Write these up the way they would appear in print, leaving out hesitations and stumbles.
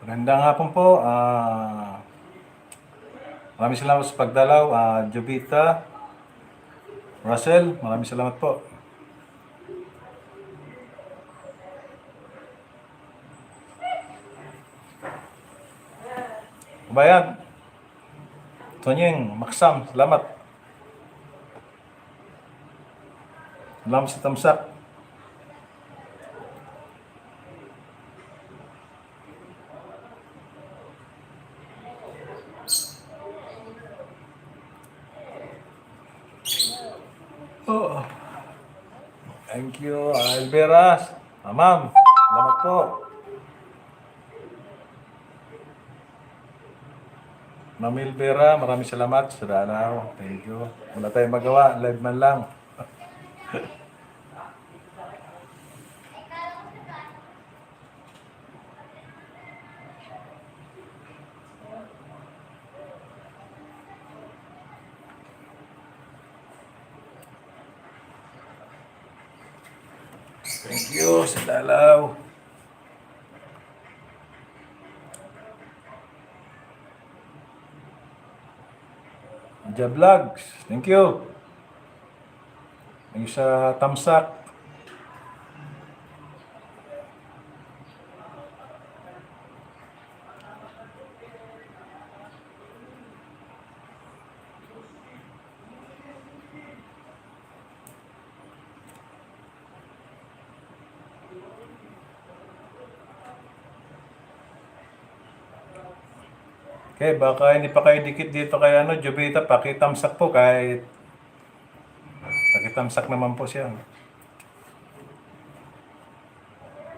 Magandang hapon po. Maraming salamat sa pagdalaw. Jovita, Russell, maraming salamat po. Bayan, Tonyeng, Maksam, salamat. Salamat sa tamsak. Oh, thank you, Alberas. Ma'am, salamat po. Ma'am Elvira, maraming salamat sa dalaw. Thank you. Wala tayong magawa, live man lang. Thank you sa dalaw. Vlogs, thank you. Thank you sa tamsak. Okay, baka hindi pa kayo dikit dito kay Jovita, pakitamsak po kahit pakitamsak naman po siya.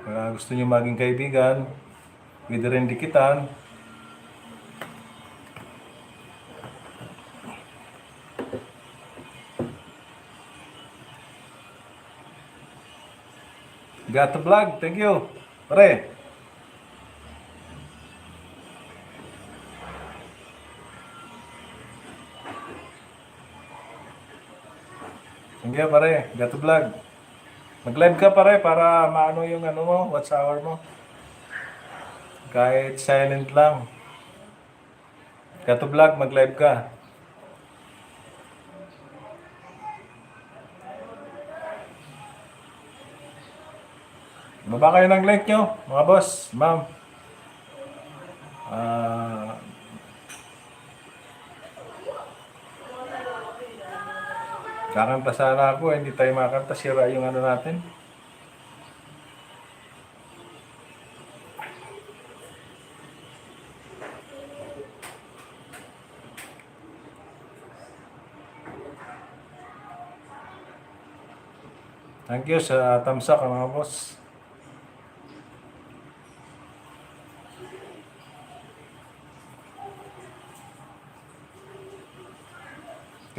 Kaya gusto niyo maging kaibigan, pwede rin dikitan. Gato Vlog, thank you. Pare. Thank you, pare. Gato Vlog. Mag-live ka, pare, para maano yung mo, watch hour mo. Kahit silent lang. Gato Vlog, mag-live ka. Baba kayo ng like nyo, mga boss, ma'am. Kakanta sana ako, hindi tayo makanta, sira yung natin. Thank you sa tamsak, mga boss.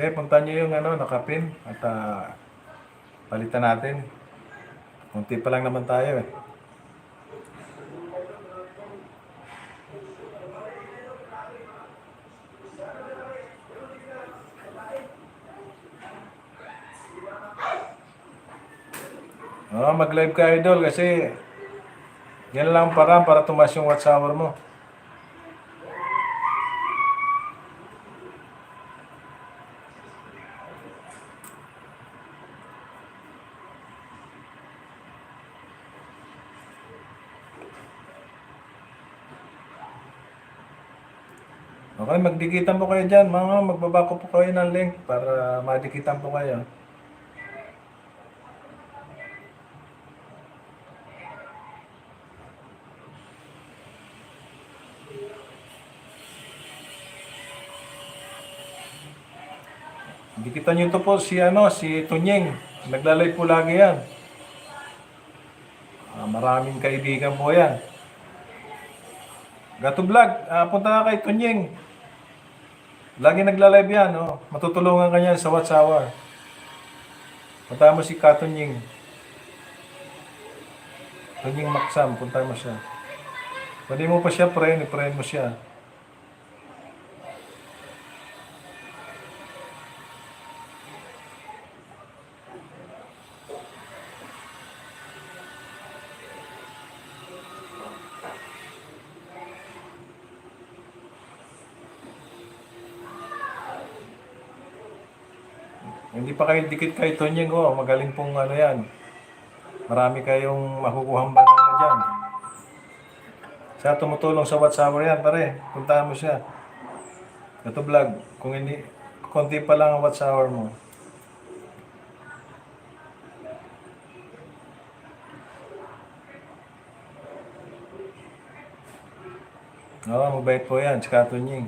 Okay, punta nyo yung nakapin at palitan natin. Munti pa lang naman tayo eh. Mag-live ka, idol, kasi yan lang para tumas yung watch hour mo. Okay, magdikitan po kayo dyan. Magbaba ko po kayo ng link para madikitan po kayo. Dikitan nyo to po si Tunyeng. Naglalay po lagi yan. Maraming kaibigan po yan. Gato Vlog, punta ka kay Tunyeng. Lagi nagla-live yan, matutulungan ka niya sa watch hour. Punta mo si Katunyeng. Tunyeng Maksam, punta mo siya. Pwede mo pa siya friend mo siya. Hindi pa kayo dikit kay Tonyeng, oh. Magaling pong ano yan. Marami kayong makukuhang banana dyan. Siya tumutulong sa WhatsApp yan, pare. Puntahan mo siya. Ito vlog. Kung hindi, konti pa lang ang WhatsApp mo. Oo, mabait po yan. Si Katunying.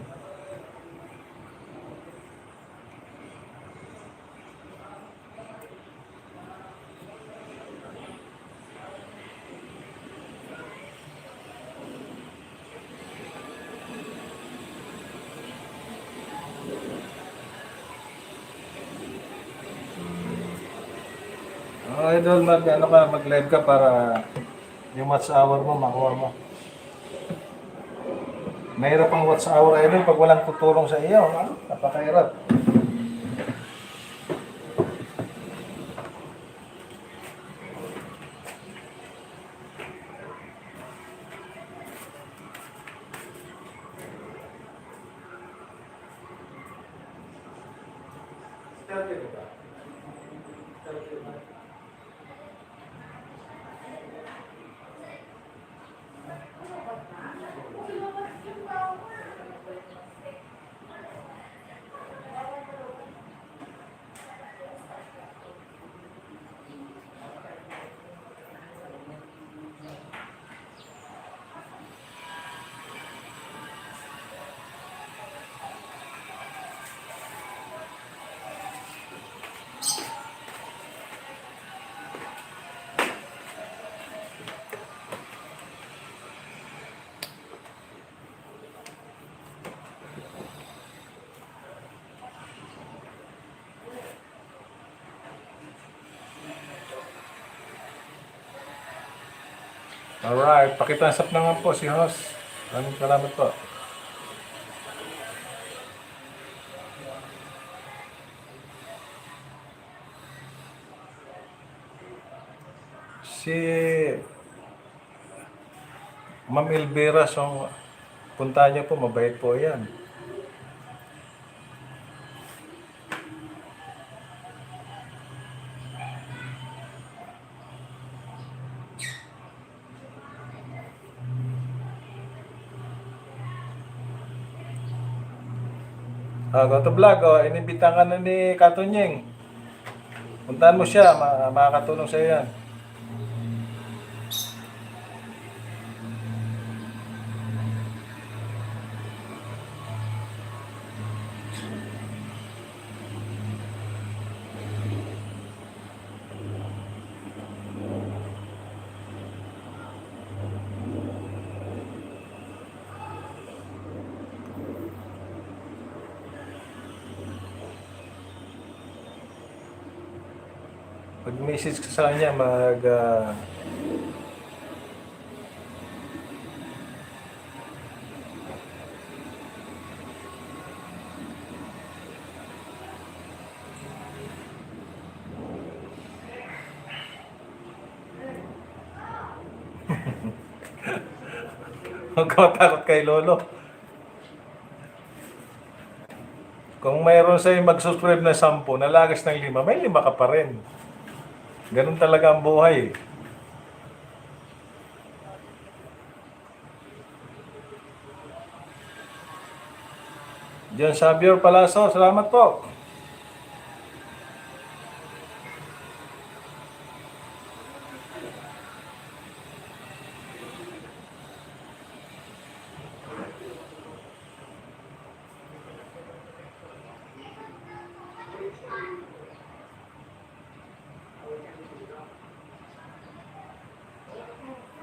Oh, idol, mag-live ka para yung watch hour mo, makuha mo. Mahirap ang watch hour, idol, pag walang tutulong sa iyo. Ano? Napakahirap. Alright, pakitansap naman po si host. Maraming salamat po. Si Ma'am Elvira, so punta niyo po, mabait po yan. Go to vlog, inimbitan ka na ni Katunyeng. Puntahan mo siya, makakatulong sa iyo yan. Pag-message ka sa kanya, huwag ka matakot kay Lolo. Kung mayroon sa'yo mag-subscribe na 10, nalagas ng 5, may 5 ka pa rin. Ganun talaga ang buhay. John Xavier Palaso, salamat po.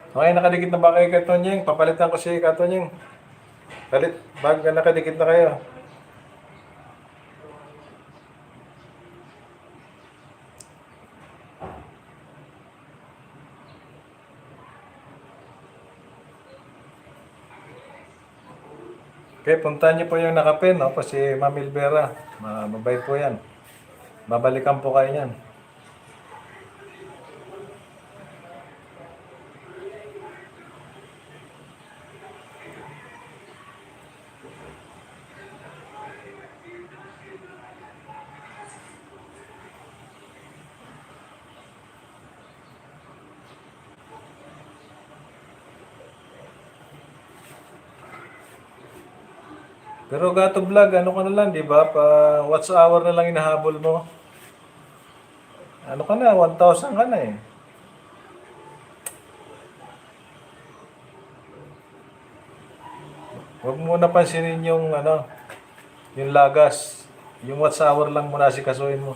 Okay, nakadikit na ba kayo kay Tonyeng? Papalitan ko si Katonyeng. Palit, bag nakadikit na kayo. Okay, puntahan niyo po yung nakapin, no? Po si Ma'am Elvira. Mabait po yan. Babalikan po kayo yan. Pero Gato Vlog, ano ka na lang, di ba? Watch hour na lang inahabol mo. Ano ka na, 1,000 ka na eh. Huwag mo na pansinin yung ano, yung lagas. Yung watch hour lang muna si kasuin mo.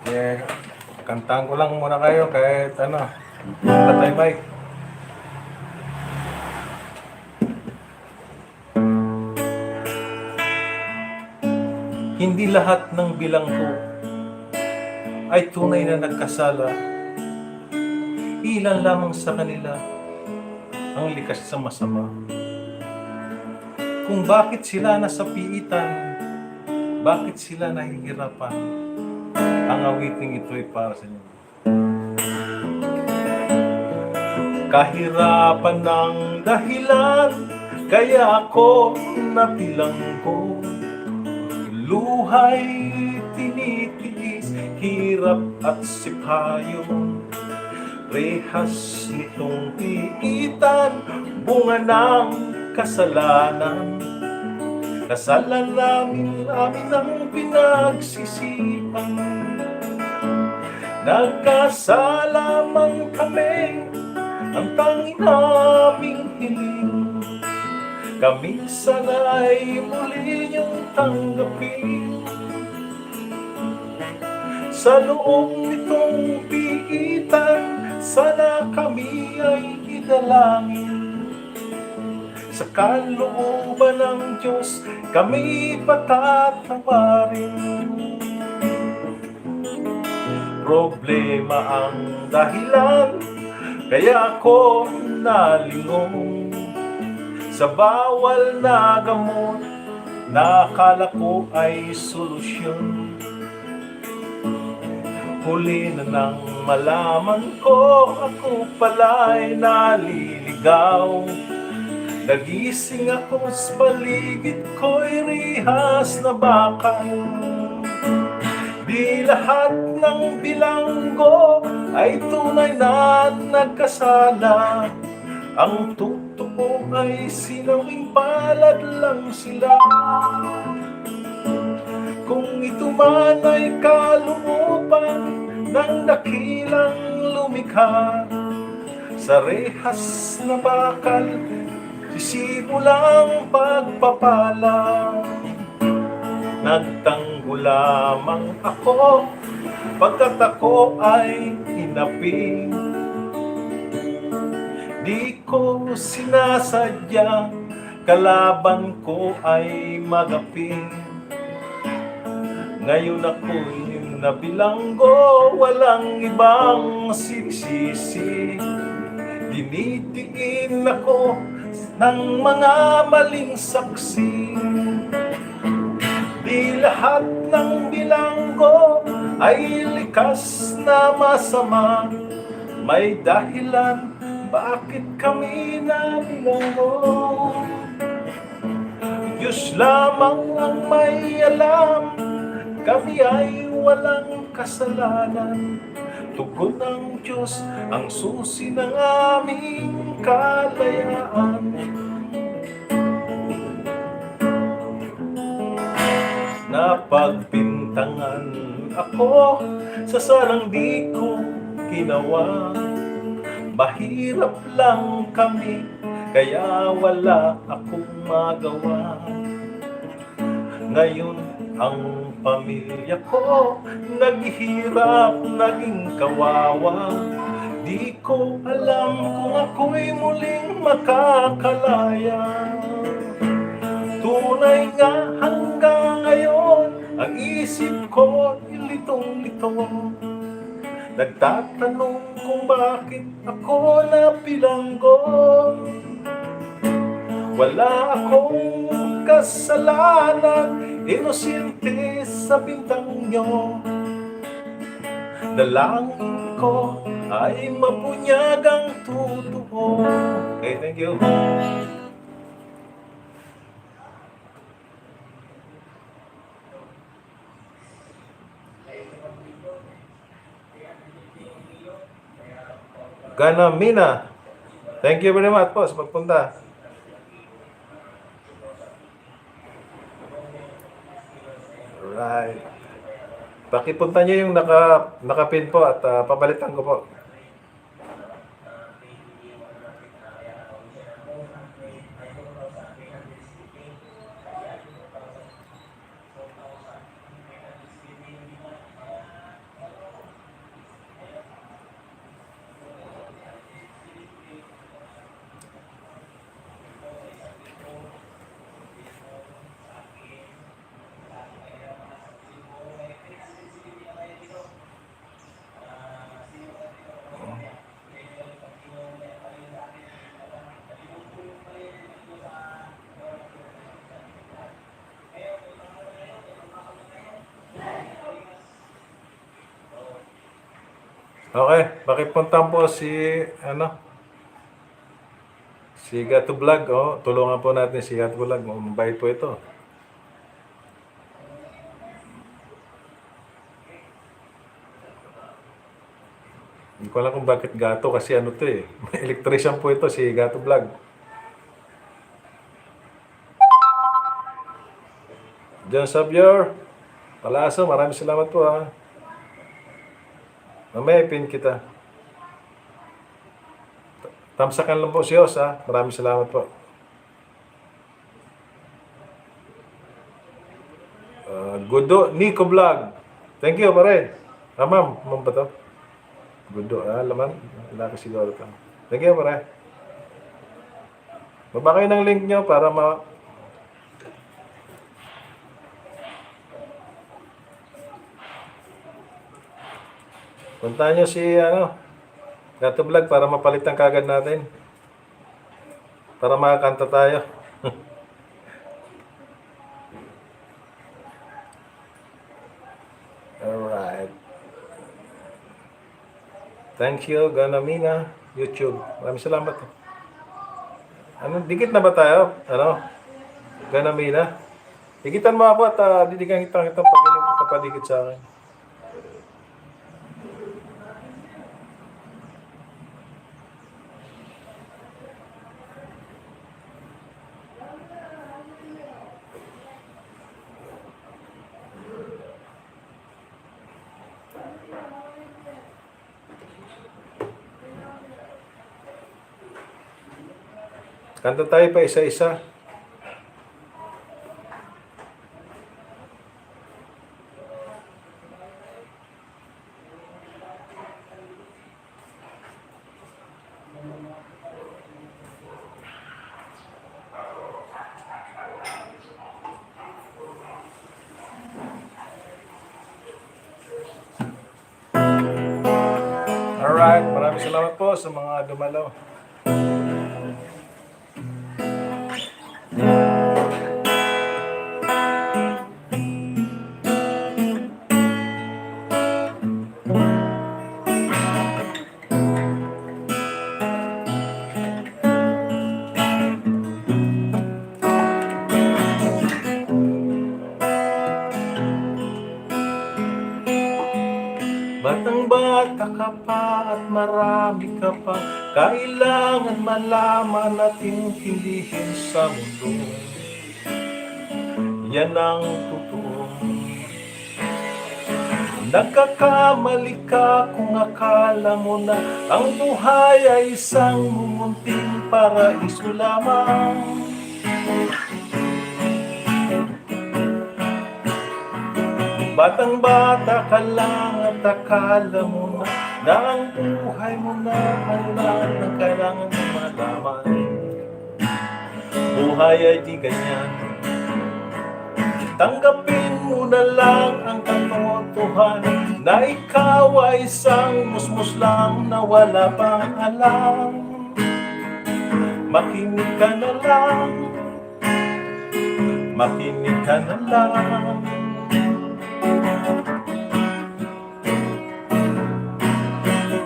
Eh, kantahan ko lang muna kayo kahit ano, patay mic. Hindi lahat ng bilanggo ay tunay na nagkasala. Ilan lamang sa kanila ang likas sa masama. Kung bakit sila nasa piitan, bakit sila nahihirapan, ang awiting ito ay para sa inyo. Kahirapan ng dahilan, kaya ako nabilanggo. Luhay tinitiis, hirap at sipayon. Rehas nitong piitan, bunga ng kasalanan. Kasalan namin ang pinagsisipan. Nagkasala man kami, ang tanging naming hiling. Kami sana'y muli niyong tanggapin. Sa loob nitong piitan, sana kami ay idalangin. Sa kalooban ng Diyos, kami patatawarin. Problema ang dahilan, kaya ako nalingon. Sa bawal na gamot, na akala ko ay solusyon. Huli na nang malaman ko, ako pala'y naliligaw. Nagising ako sa paligid ko'y rihas na bakal. Di lahat ng bilanggo ay tunay na nagkasala. Ang totoo ay sinawing palad lang sila. Kung ito man ay kalooban ng dakilang lumikha, sa rehas na bakal sisimulang pagpapala. Nagtanggol lamang ako pagkat ako ay inaping. Di ko sinasadya, kalaban ko ay magaping. Ngayon ako'y nabilanggo, walang ibang sinisisi. Dinidiin ako ng mga maling saksi. Di lahat ng bilanggo ay likas na masama. May dahilan bakit kami nabilanggo. Diyos lamang ang may alam, kami ay walang kasalanan. Tugon ng Diyos ang susi ng aming kalayaan. Napagbintangan ako sa salang di ko ginawa. Mahirap lang kami, kaya wala akong magawa. Ngayon ang pamilya ko naghihirap, naging kawawa. Di ko alam kung ako'y muling makakalaya. Tunay nga hanggang ngayon ang isip ko litong-lito. Nagtatanong kung bakit ako napilanggo. Wala akong kasalanan, inosente sa bintang nyo. Dalangin ko ay mabunyag ang totoo. Okay, thank you. Ganamina. Thank you very much po sa pagpunta. Alright. Pakipunta niyo yung nakapin po at papalitan ko po. Okay, pakipunta po si si Gato Vlog, tulungan po natin si Gato Vlog, mabait po ito. Hindi ko alam kung bakit gato kasi to electrician po ito si Gato Vlog. John Xavier Palaso, maraming salamat po ha. Mamaya pin kita. Tamsakan lang po si Os ha. Maraming salamat po. Gudo Nico Vlog. Thank you pare. Ma'am ba to? Gudo, laman. Wala ko siguro to. Thank you pare. Baba kayo ng link nyo para puntahan nyo si Gato Vlog para mapalitan kagad natin. Para makakanta tayo. Alright. Thank you, Ganamina, YouTube. Maraming salamat. Dikit na ba tayo? Ganamina? Dikitan mo ako at didikan kitang pag-inig mo kapadikit sa akin. Kanta tayo pa isa-isa. Alright, maraming salamat po sa mga dumalaw. Batang-bata ka pa at marami ka pa kailangan malaman at intindihin sa mundo. Yan ang totoo. Nagkakamali ka kung akala mo na ang buhay ay isang mumunting paraiso lamang. Batang-bata ka lang at akala mo na ang buhay mo na ang lahat ng kailangan mo malaman. Buhay ay di ganyan. Tanggapin mo na lang ang katotohanan na ikaw ay isang musmus lang na wala pang alam. Makinig ka na lang, makinig ka na lang.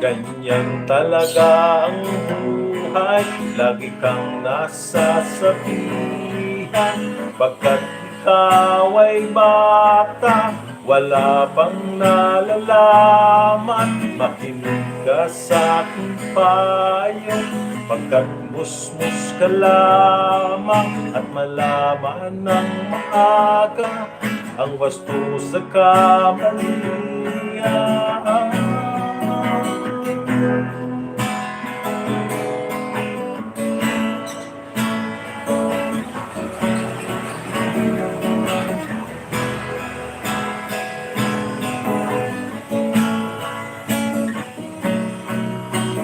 Ganyan talaga ang buhay, lagi kang nasasabihan. Pagkat ikaw ay bata, wala pang nalalaman. Makinig ka sa aking payo, pagkat musmus ka lamang. At malaman ng maaga ang wasto sa kamalian.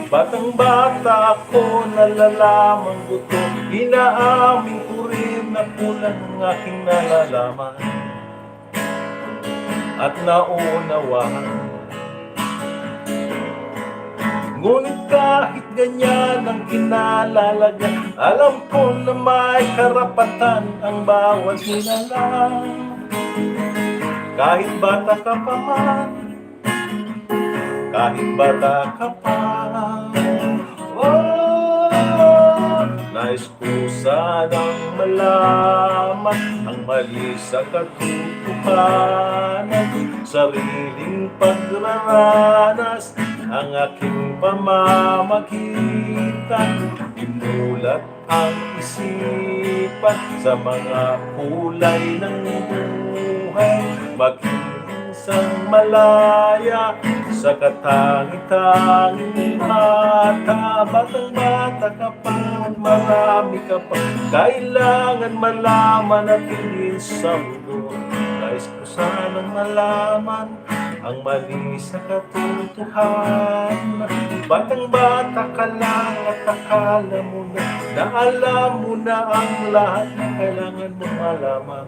Batang-bata ako, nalalaman ko to. Inaamin ko rin na kulang ang aking nalalaman at nauunawaan. Ngunit kahit ganyan ang kinalalagan, alam ko na may karapatan ang bawat nilalang. Kahit bata ka pa man, kahit bata ka pa, nais ko sanang malaman ang mali sa katotohanan. Sariling pagraranas ang aking pamamagitan. Imulat ang isipan sa mga kulay ng buhay. Maging isang malaya sa katangi-tanging mata. Batang-bata ka pa, marami ka pa kailangan malaman at hindi sa mundo. Nais ko sanang malaman ang mali sa katotohanan. Batang-bata ka lang at akala mo na alam mo na ang lahat na kailangan mo malaman.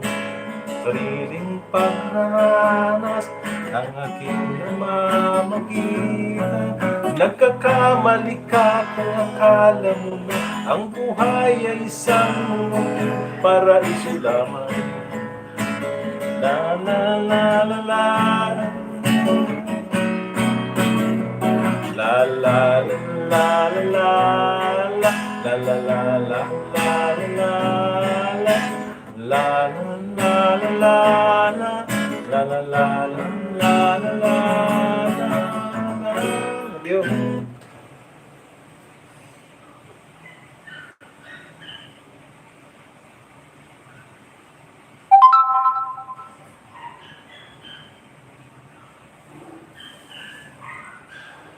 Sariling pagranas ang aking namamagitan. Nagkakamali ka kung akala mo na ang buhay ay isang paraiso lamang. La la la la la, la la la la la la, la la la la la la, la la la la la, la la la la la la. Adios.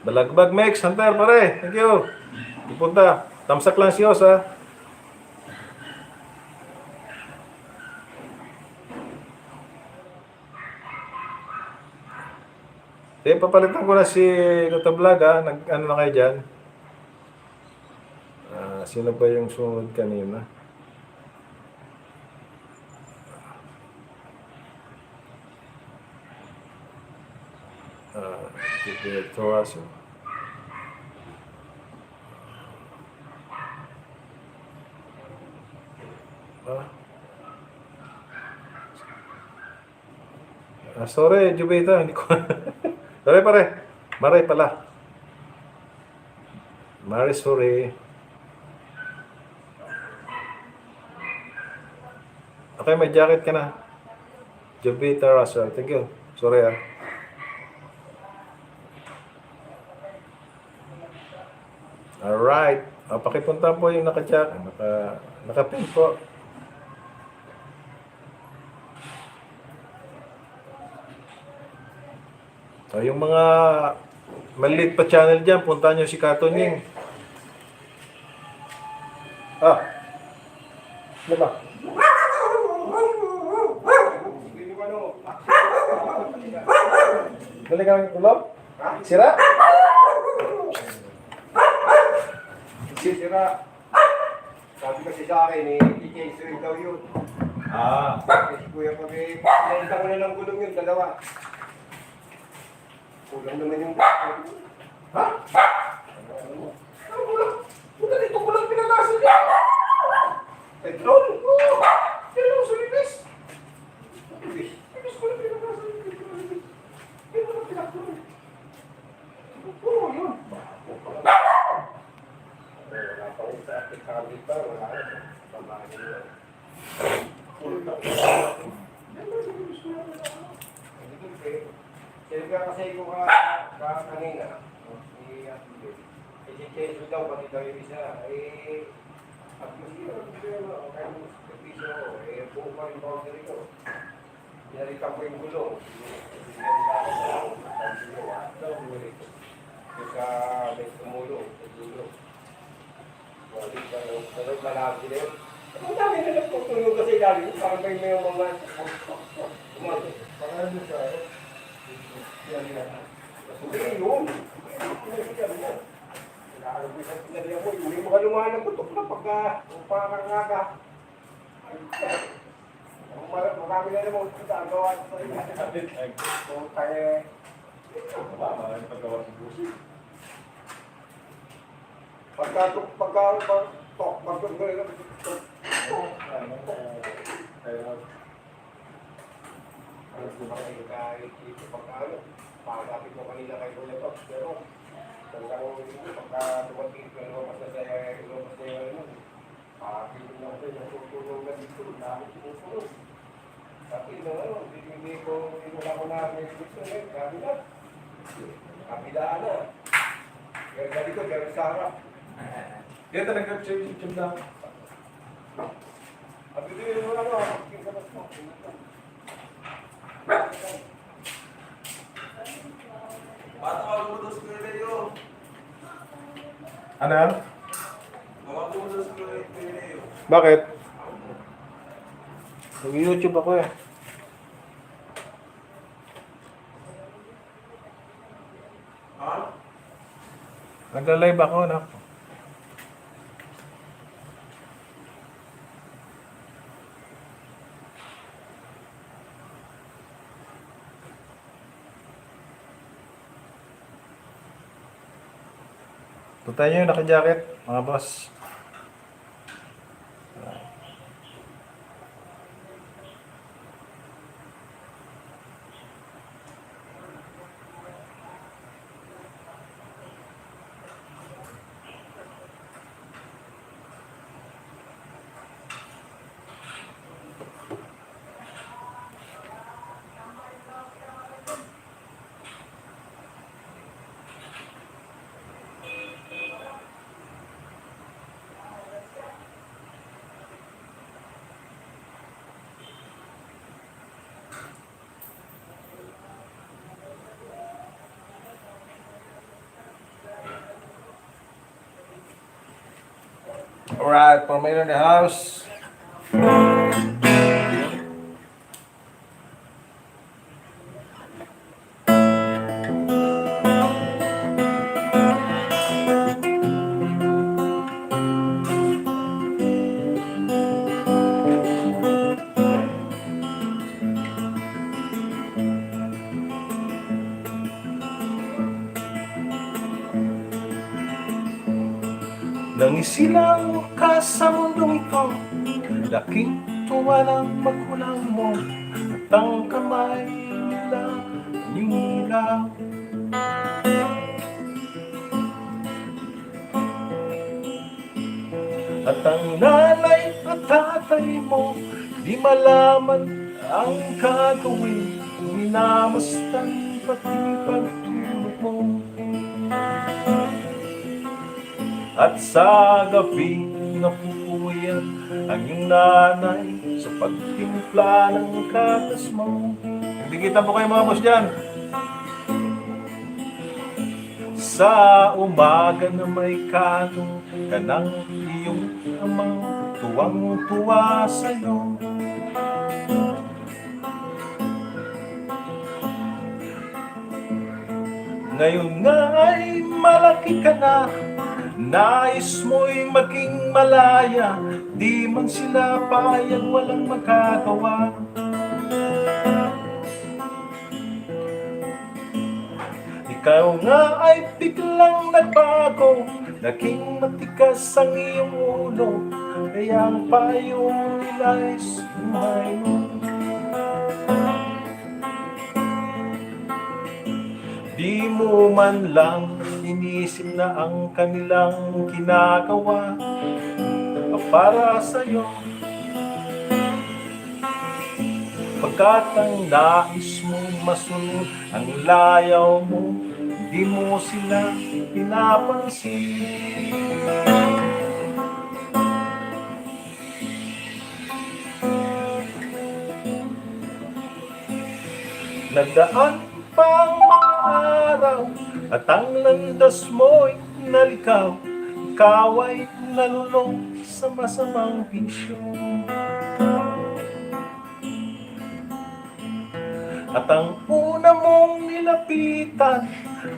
Balagbag Mex, Hunter pare, thank you. Ipunta, tamsak lang si Os ha. Papalitan ko na si Katablog ha. Ano na kayo dyan? Sino ba yung sunod kanina? Ito aso. Sorry, Jubeta, hindi ko. Sorry pare. Maray pala. Maray, sorry. Okay, may jacket ka na. Jubeta Russell. Thank you. Sorry ah. Alright. Pakipunta po yung naka-jacket. Naka-pin po. Yung mga maliit pa channel dyan, punta nyo si Katunying. Ano ba? Balik ka ng kulog? Sira? Sira. Sabi kasi sa akin, i-change rin daw yun. Kasi kuya pag nainta ko na ng gulong yun, dalawa. Kulang naman yung... Ha? Ang kulang? Puta dito kulang pinagasan niya! Petrol? Oo! Kailan mo sa libis? Libis ko lang pinagasan niya. Kailan mo lang pinagasan niya? Oo, yun. Wala pa rin sa ating kabit pa. Wala rin. Babae nyo. Siyempre kasi ko kanina, i-change daw pati daw yung isa. At mas yun, kaya mo sa piso ko, buo pa rin boundary ko. Pinalitan ko yung gulong. Kaya may tumulong sa gulong. Sanod malaki sila yun. Ang dami na nagtutulong kasi ilalim, parang may mga umalis. Parang ano siya, hindi yun. Hindi mo ka lumahan ng tutok na pagka pangangaga. Marami na naman sa agawa sa iyo. Kung tayo, marami paggawa sa busi. Pagkakapit mo kanina kay Kuya Top, pero pagka tumating ka lumabas na sa ilabas na yun naman, pakakipin lang tayo, natutulong na dito, dami sinutulong. Sabi na hindi wala ko na may gusto ngayon, grabe na. Kapilaan na. Pero sabi ko, pero sa harap. Kaya talaga chim lang. At ito yung ano, aking kapas mo. Matawag mo doon sa Kuya. Ano yan? Tawag mo doon sa Kuya. Bakit? Nag-YouTube ako eh. Ha? Nagla-live ako, anak. Punta nyo yung naka-jacket, mga boss. Alright, Palmain in the house. Nang isilang ka sa mundong ito, laking tuwa ng magulang mo, at ang kamay nila nilaw. At ang nanay at tatay mo, di malaman ang gagawin, minamastan pati pagtulog mo. At sa gabi napupuyan ang iyong nanay sa pagtimpla ng katas mo. Nagdikitan po kayo mga boss dyan. Sa umaga na may kanong ka ng iyong amang tuwang-tuwa sa'yo. Ngayon nga ay malaki ka na, nais mo'y maging malaya, di man sila payag, walang magagawa. Ikaw nga ay biglang nagbago, naging matigas ang iyong ulo, kaya ang payo nila'y sumay mo. Di mo man lang inisip na ang kanilang ginagawa para sa'yo. Pagkat ang nais mo masunod ang layaw mo, di mo sila pinapansin. Nagdaan pa ang mga araw at ang landas mo'y nalikaw, ikaw ay nalulong sa masamang bisyo. At ang una mong nilapitan,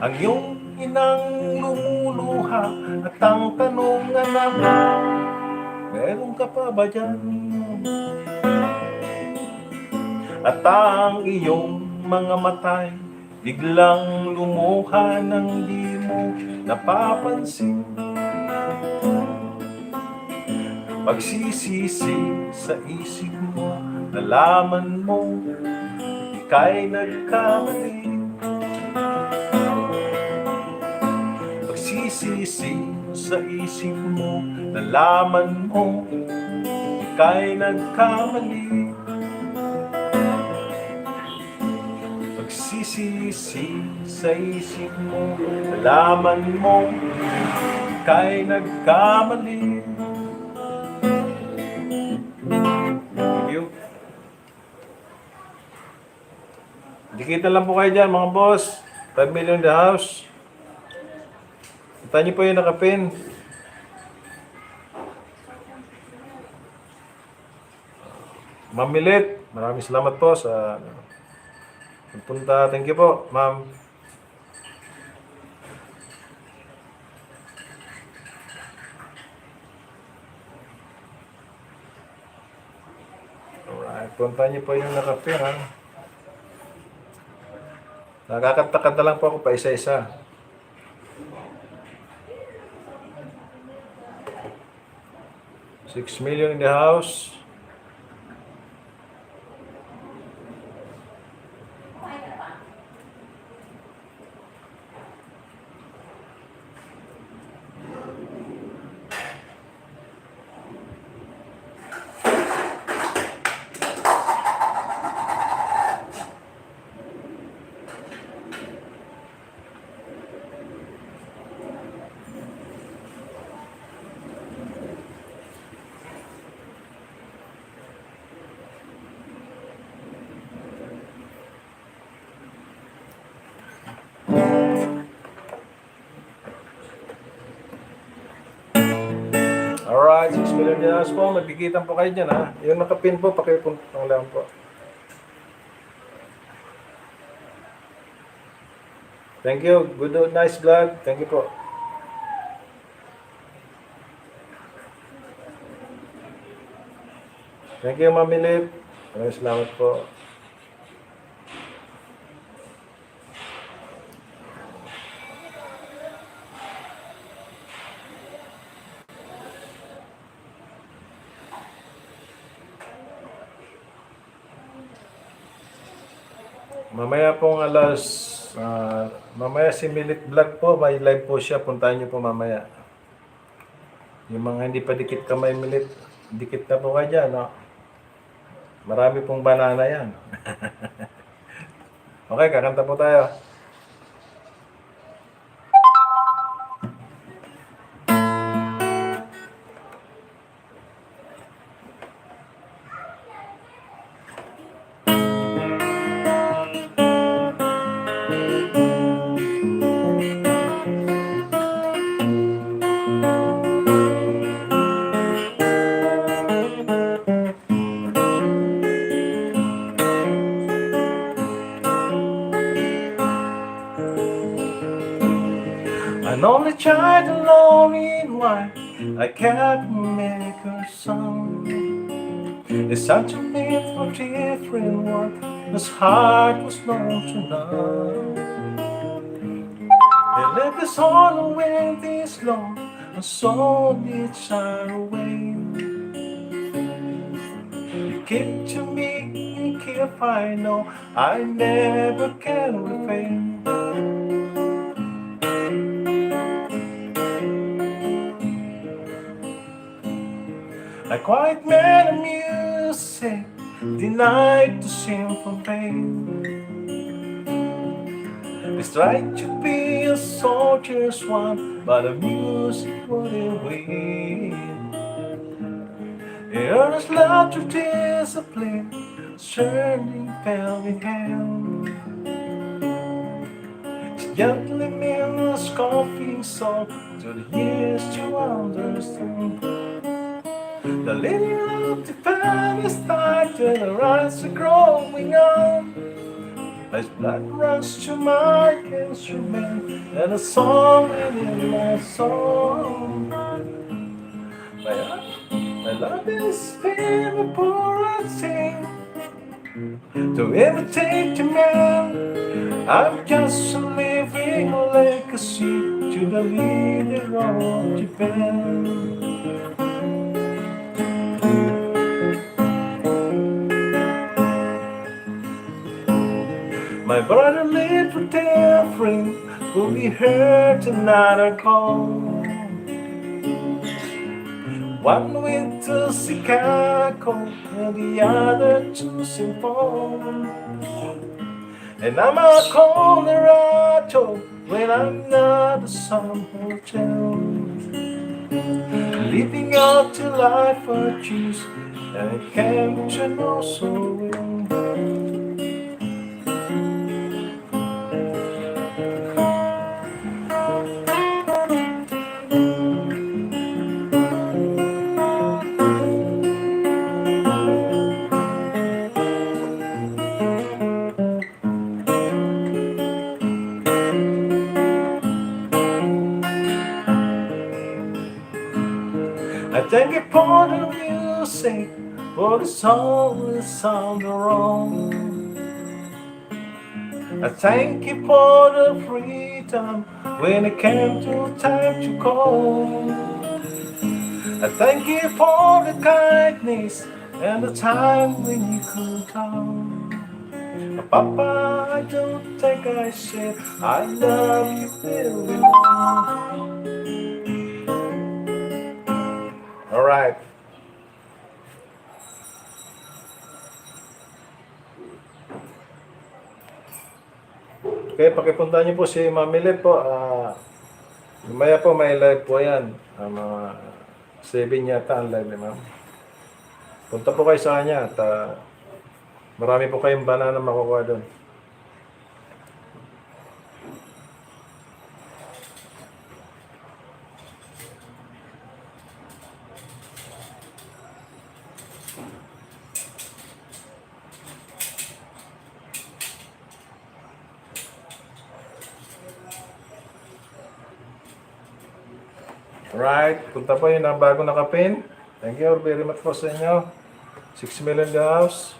ang iyong inang lumuluha, at ang tanong nga naman, meron ka pa ba dyan? At ang iyong mga matay, biglang lumuha nang di mo napapansin. Pagsisisi sa isip mo, nalaman mo, ika'y nagkamali. Pagsisisi sa isip mo, nalaman mo, ika'y nagkamali. Pagsisisi sa isip mo, nalaman mo, ika'y nagkamali. Thank you. Dikita lang po kayo dyan mga boss. 5 million in the house. Kita niyo po yung nakapin. Mamilit. Maraming salamat po sa pagpunta. Thank you po, ma'am. Alright. Punta niyo po yung nakapin, ha. Nakakanta-kanta lang po ako pa isa-isa. $6 million in the house. Alright, 6 million dollars po. Magkikitan po kayo dyan, ha. Yung nakapin po, pakipuntang lang po. Thank you. Good, nice vlog. Thank you po. Thank you, Ma'am Milip. Maraming salamat po. Mamaya pong mamaya si Milip Vlog po, may live po siya, puntahan niyo po mamaya. Yung mga hindi pa dikit kamay Milip, dikit na po kayo dyan, no? Marami pong banana yan. Okay, kakanta po tayo. only child alone in white, I can't make a song. It's such a mean for different world, his heart was known to none. He left his heart away this long, and so did shine away. You keep to me, you keep I know, I never can repay. I quiet man of music, denied to sinful pain. It's right to be a soldier's one, but the music wouldn't win. It earns love to discipline, turning fell in hand. It's gently mean a scoffing song to the years to understand. The lady of the pen is tight and the rice are growing on. As blood runs to my instrument and a song within my soul. My love is being a poor and sing to imitate the man. I'm just a living legacy to the leader of Japan. My brother lived for different, who we heard another call. One went to Chicago and the other to St. Paul. And I'm a Colorado when I'm not at some hotel. Living out the life I choose and I came to know so well. I thank you for the music, for the song that sounded wrong. I thank you for the freedom when it came to time to call. I thank you for the kindness and the time when you could talk. Papa, I don't think I said I love you very much. All right. Okay, pakipunta niyo po si Mami Lep po. Lumaya po, may live po yan. Mga 7 yata ang live ni Ma'am. Punta po kayo sa kanya at marami po kayong banana makukuha doon. Alright, punta po yun ang bago nakapin. Thank you very much po sa inyo. 6 million in the house.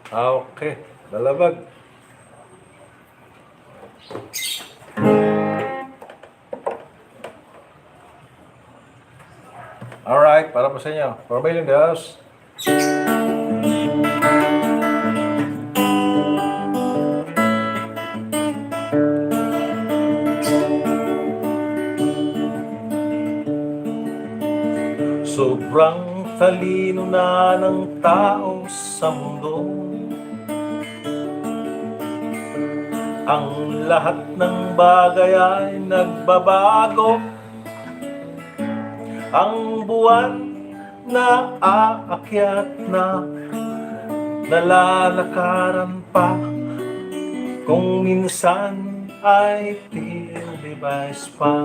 Okay, lalabag. Alright, para po sa inyo. For Bail in the house. Sobrang talino na ng tao sa mundo. Ang lahat ng bagay ay nagbabago. Ang buwan na aakyat na nalalakaran pa. Kung minsan ay tinidevice pa.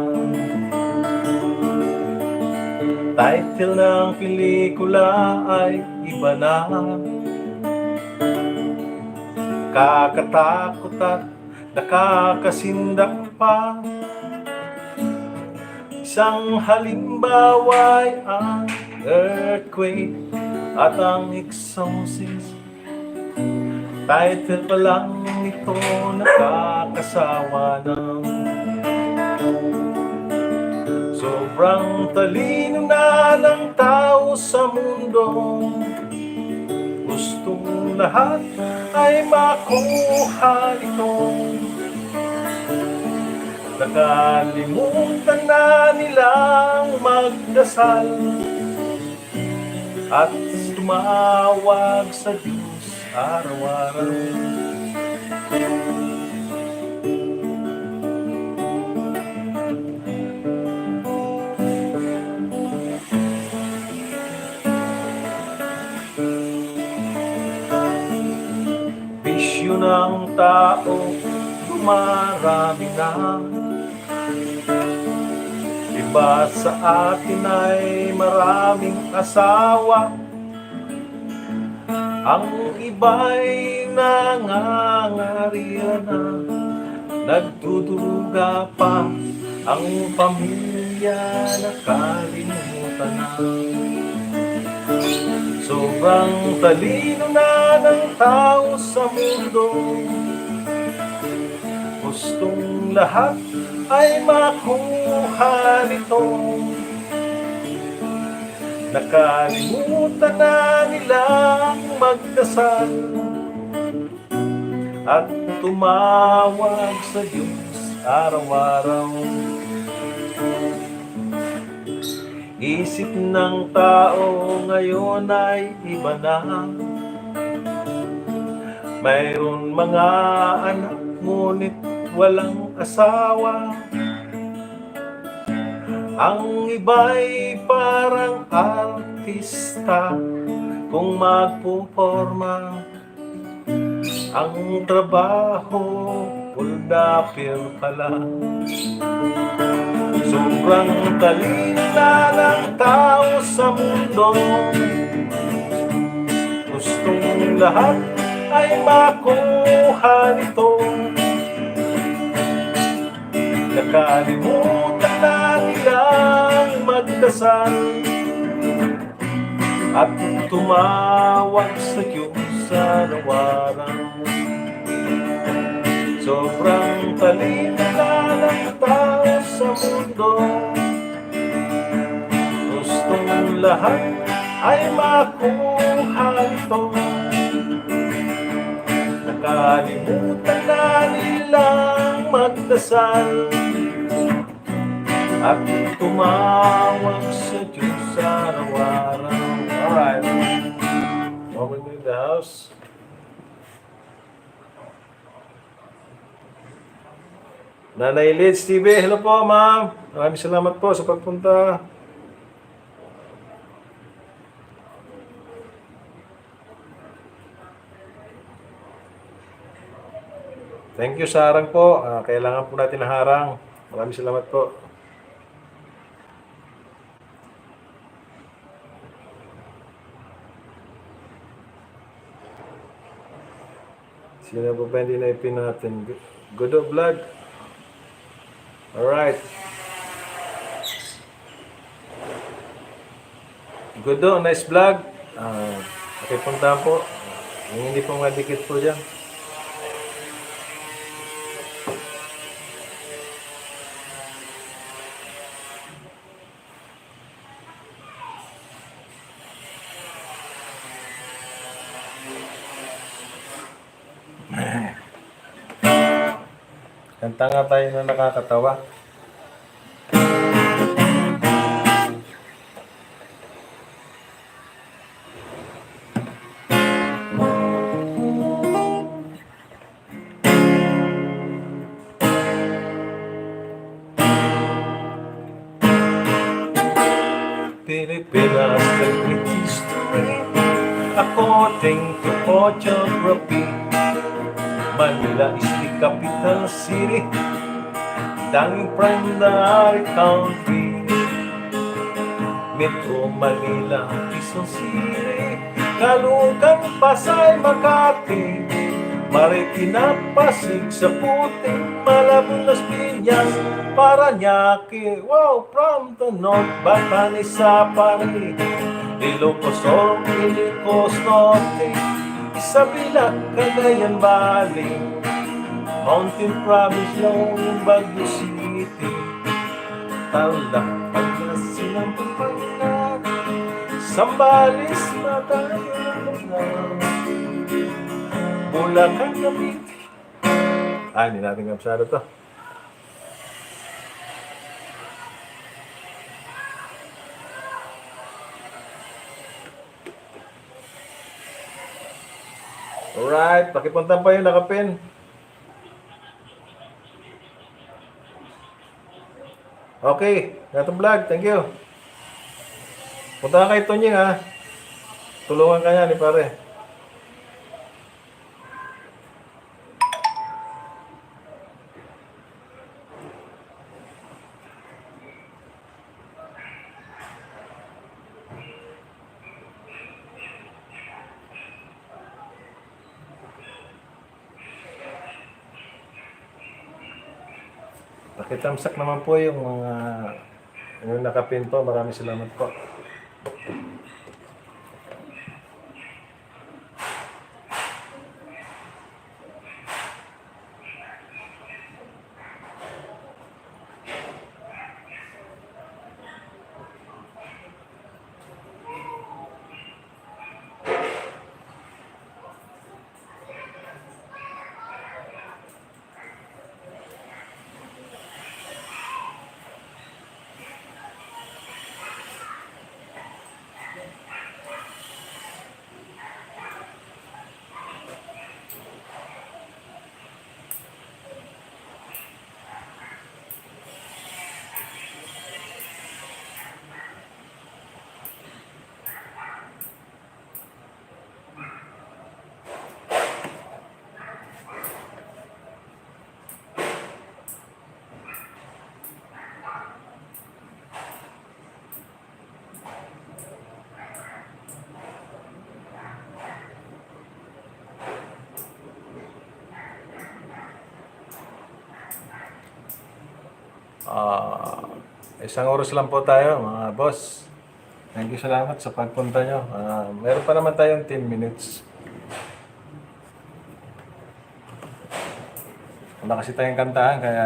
Title ng pelikula ay iba na. Kakatakot at nakakasindak pa. Isang halimbawa ay ang earthquake at ang exorcist. Title pa lang ito nakakasawa na. Sobrang talino na ng tao sa mundo. Gustong lahat ay makuha ito. Nakalimutan na nilang magdasal at tumawag sa Diyos araw-araw. Bisyo ng tao, dumarami na. Iba sa atin ay maraming asawa. Ang iba'y nangangaria na. Nagduduga pa ang pamilya, nakalimutan na. Sobrang talino na ng tao sa mundo. Gustong lahat ay makuha nito. Nakalimutan na nilang magdasal at tumawag sa Diyos araw-araw. Isip ng tao ngayon ay iba na. Mayroon mga anak ngunit walang asawa. Ang iba'y parang artista kung magpuporma. Ang trabaho puldapir pala. Sobrang talino na ng tao sa mundo. Gustong lahat ay makuha nito. Nakalimutan na nilang magdasal at tumawag sa Diyos araw-araw. Sobrang talino na ng tao sa mundo. Gustong lahat ay makuha ito. Nakalimutan na nilang magdasal at tumawag sa Diyos araw-araw. Alright. Welcome to the house. Nanay Liz TV, hello po ma'am. Maraming salamat po sa pagpunta. Thank you sa harang po. Kailangan po natin ng harang. Maraming salamat po. Sino po ba hindi na-ipin natin? Godo Vlog. Alright. Godo, nice vlog. Pakipuntahan po. Yung hindi po madikit po dyan. Kanta nga tayo na nakakatawa. Pilipinas, the great history, according to geography. Manila is the capital city, tanging primary country. Metro Manila, Quezon City, Caloocan, Pasay, Makati, Marikina, Pasig, Saputing, Malabon, Las Piñas, Parañaque. Wow, from the north, Batanes, Sapari, Ilocos Sur, Ilicos Norte, Isabela, Cagayan Valley, Mountain Province, Long Baguio City, Tarlac, Pangasinan, Pampanga, Zambales, Matagalog, Bulacan, Cavite. Hindi natin kapsado to. Alright, pakipunta pa yung nakapin. Okay, gatong vlog, thank you. Punta ka kay Tonying ha. Tulungan ka niya ni pare. Pakitamsak naman po yung mga yung nakapinto. Maraming salamat po. Isang oras lang po tayo, mga boss. Thank you, salamat sa pagpunta nyo. Meron pa naman tayong 10 minutes. Wala kasi tayong kantahan, kaya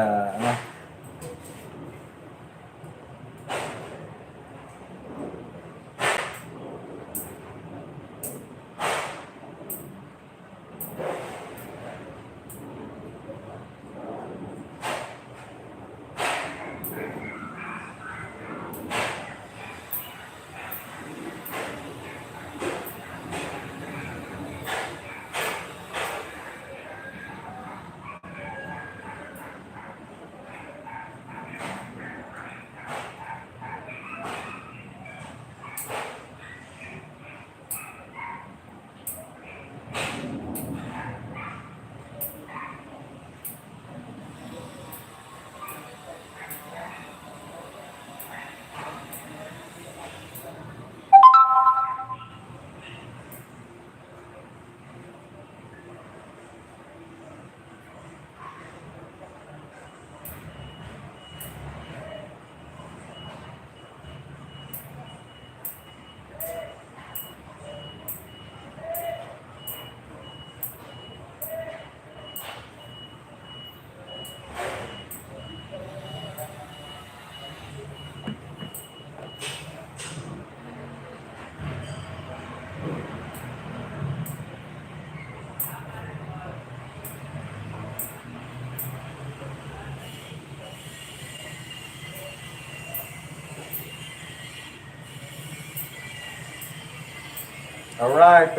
Alright,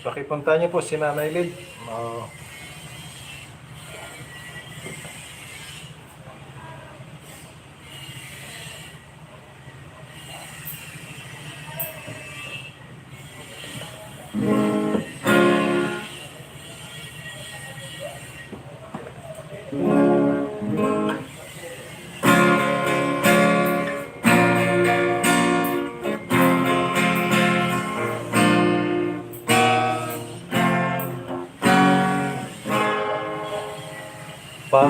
pakipunta niyo po si Nanay Lid. Pa,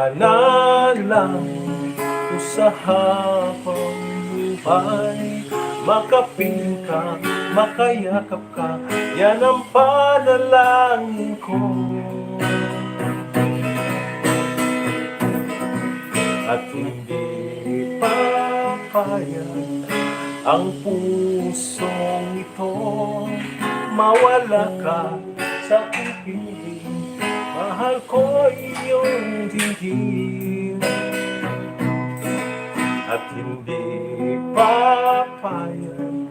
panalang ko sa habang buhay, makapiling ka, makayakap ka, yan ang panalangin ko. At hindi papayag ang pusong ito, mawala ka sa aking piling, mahal ko iyong dinggin. At hindi papayag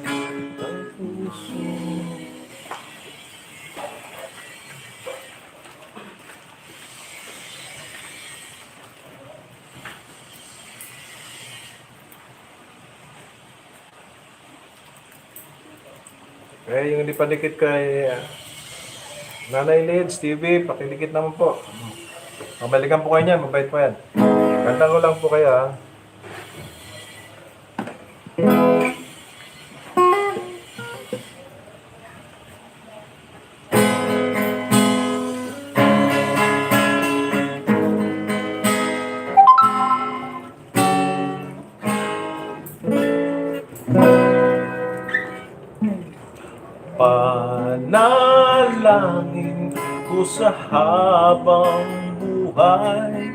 ang puso. Yung hindi pa dikit kay Nanay Lids TV, pakidikit naman po. Mabalikan po kayo niyan, mabait po yan. Kanta ko lang po kayo, ha. Panalangin ko sa habang buhay,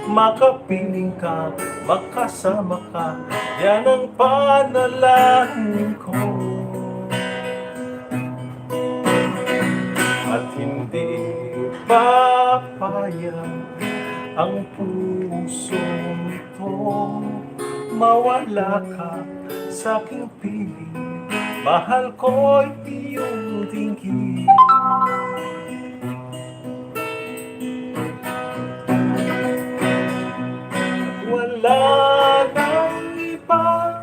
makapiling ka, makasama ka, yan ang panalangin ko. At hindi papayag ang pusong ito, mawala ka sa aking piling, mahal ko iyong dinggin. Wala nang iba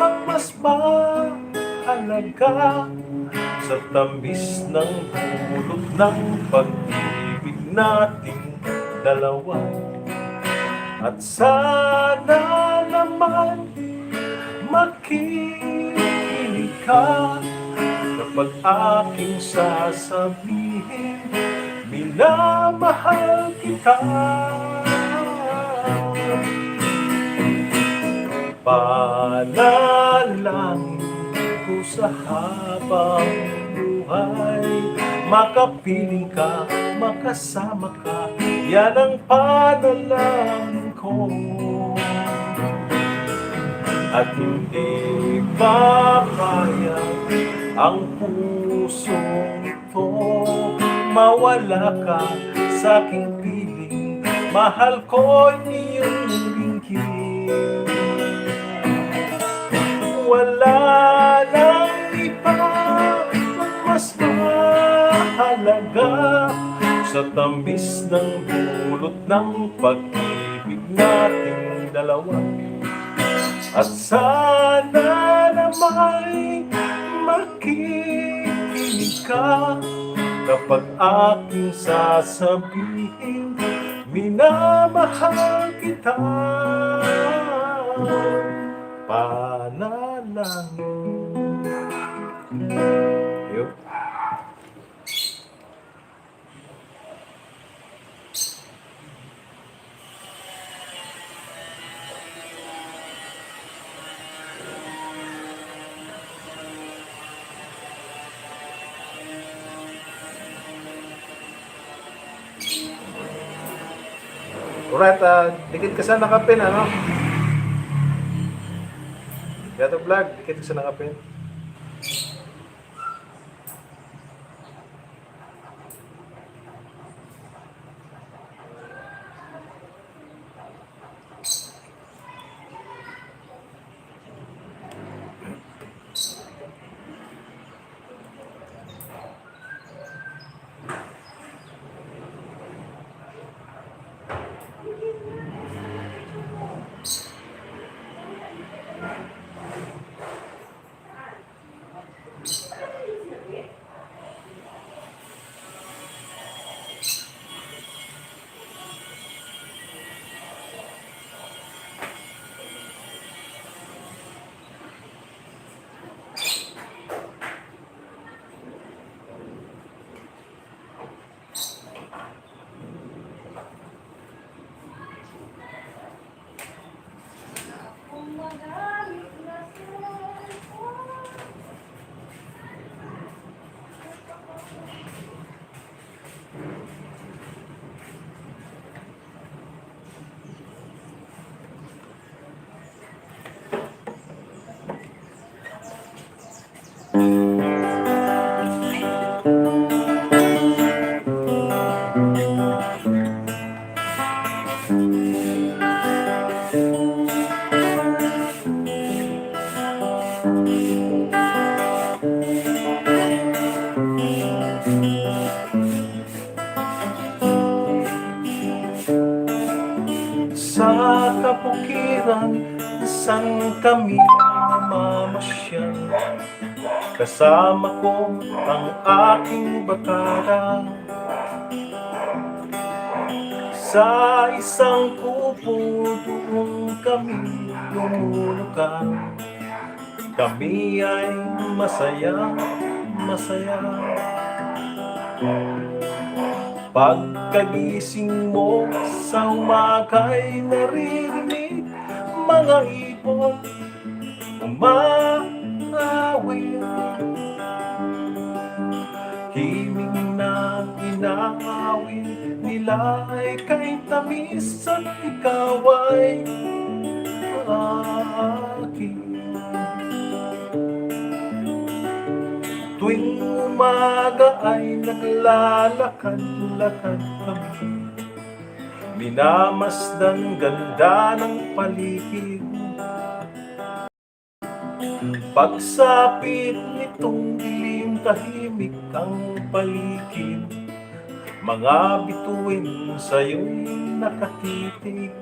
ang mas mahalaga sa tamis ng bulot ng pag-ibig nating dalawa. At sana naman makinig ka kapag aking sasabihin, minamahal kita. Panalangin ko sa habang buhay, makapiling ka, makasama ka, yan ang panalangin ko. At hindi papayag ang pusong ito, mawala ka sa aking piling, mahal ko iyong dinggin. Wala nang iba ang mas mahalaga sa tamis ng dulot ng pag-ibig nating dalawa. At sana naman makikinig ka kapag aking sasabihin, minamahal kita. Panalangin. Yun. Alright, dikit ka sa nakapin, ano? Gato vlog, dikit ka sa nakapin. Sa kapukiran, saan kami namamasyal? Kasama ko ang aking bakara. Sa isang kubo doon kami lumulukan. Kami ay masaya, masaya. Pagkagising mo sa umaga'y naririnig mga ibon umawit. Himig na inaawit nila ay kay tamis at ikaw ay akin. Tuwing umaga ay naglalakad-lakad kami, minamasdan ganda ng paligid. Pagsapit nitong dilim, tahimik ang paligid. Mga bituin sa'yo'y nakatitig.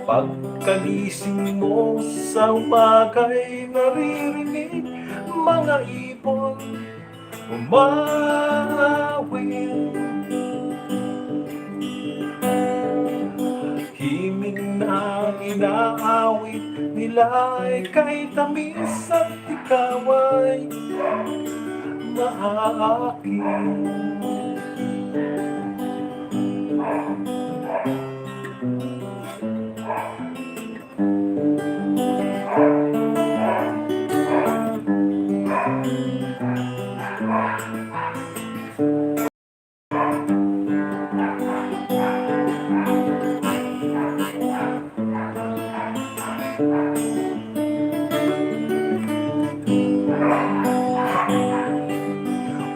Pagkagising mo sa umaga'y naririnig mga ibon umawit. Himig na inaawit nila ay kay tamis at ikaw ay maakin.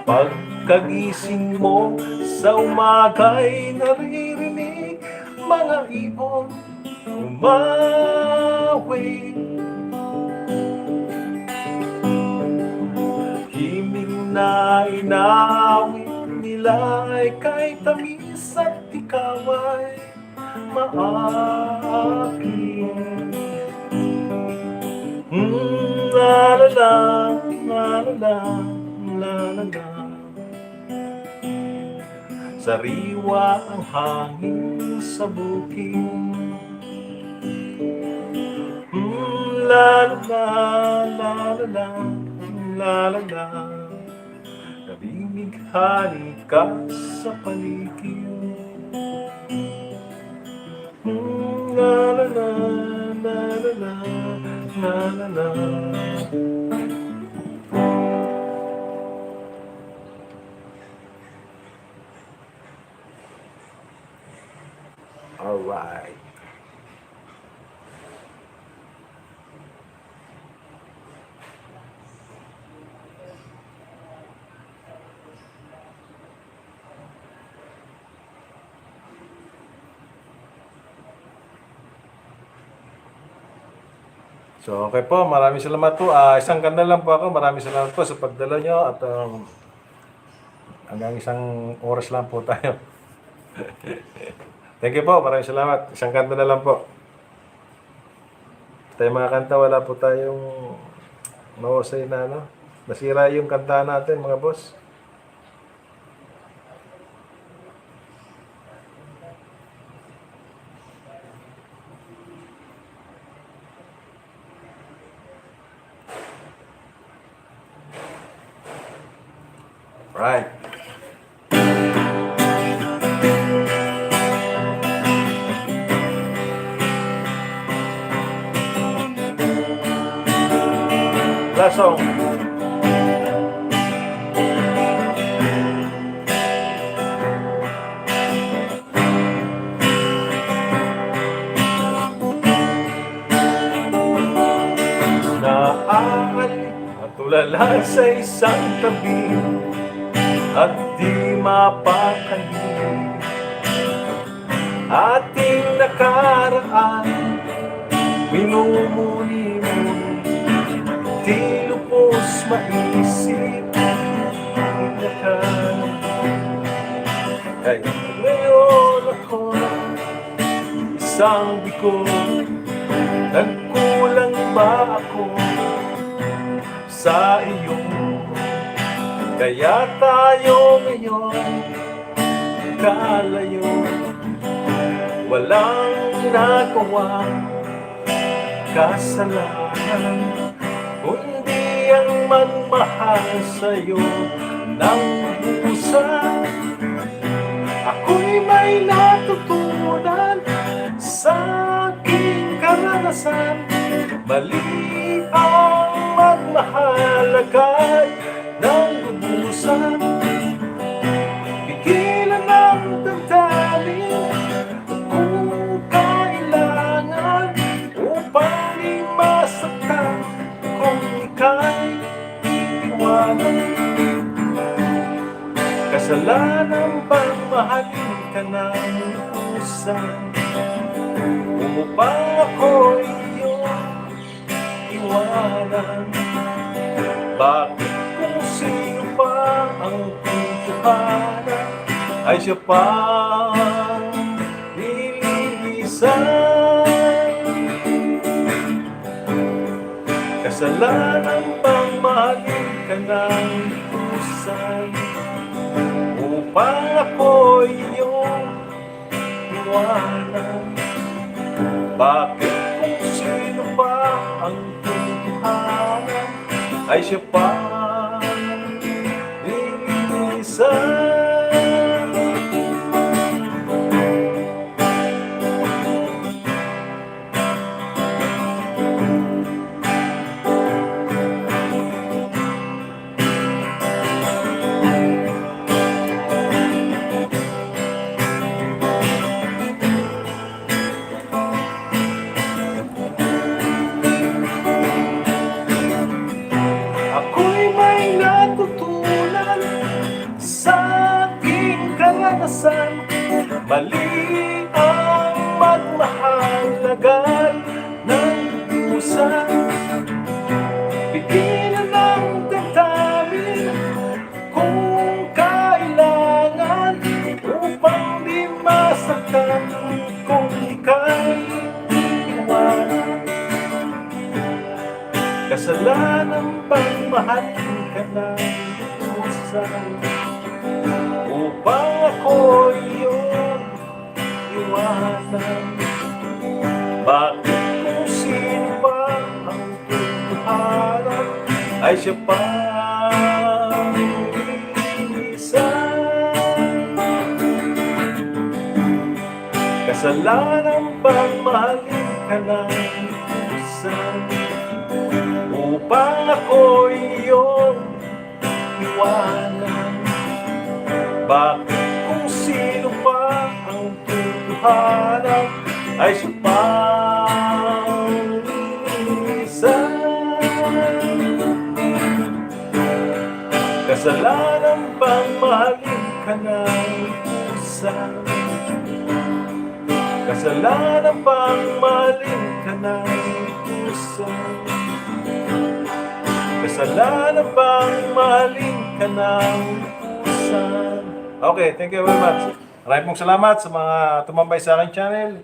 Pagkagising mo sa umaga'y naririnig mga ibon umawit. Himig na inaawit nila ay kay tamis at ikaw ay maakin. La la la, la la la, la la la. Sariwa ang hangin sa bukid. La la la, la la la, la la la. Nabingighani ka sa paligid. La la la, la la la, la la la. Alright. So, okay po. Maraming salamat po. Isang ganda lang po ako. Maraming salamat po sa pagdala nyo at hanggang isang oras lang po tayo. Thank you po. Maraming salamat. Isang kanta na lang po. Tayo mga kanta, wala po tayong mahusay na ano. Nasira yung kanta natin mga boss. Right. Last song. Naaalala at tulala sa isang tabi at di mapakali ating nakaraan, minumuni mo, di lubos maisip inakan. Ay, ngayon ako isang bigo, nagkulang ba ako sa iyong kaya tayo ngayon kalayo, walang nagawa kasalanan, kundi ang magmahal sa'yo ng busan. Ako'y may natutunan sa aking karanasan, mali ang magmahal agad ng lubusan. Pigilan ang damdamin kung kailangan upang di masaktan kung ika'y iwanan. Kasalanan bang mahalin ka ng lubusan, upang ako'y iyong iwanan? Bakit kung sino pa ang tutuhanan ay siya pa nililisan? Kasalanan bang mahalin ka ng lubusan, upang ako'y iyong iwanan? Bakit kung sino pa ang tutuhanan ay siya pa nililisan? Ako'y may natutunan sa aking karanasan, mali ang magmahal agad ng lubusan. Pigilan ang damdamin kung kailangan upang di masaktan kung ika'y iwanan. Kasalanan bang mahalin ka ng lubusan, upang ako'y iyong iwanan? Bakit kung sino pa ang tutuhanan ay siya pa nililisan? Kasalanan bang mahalin ka ng lubusan, upang ako'y iyong iwanan? Bakit kung sino pa ang tutuhanan ay supang linisan. Kasalanan bang mahalin ka ng pusa? Kasalanan bang mahalin ka ng pusa? Kasalanan bang mahalin ka ng pusa? Okay, thank you very much. Maraming pong salamat sa mga tumambay sa aking channel.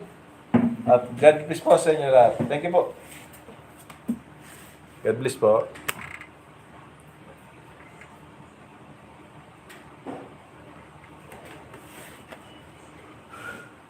At God bless po sa inyo lahat. Thank you po. God bless po.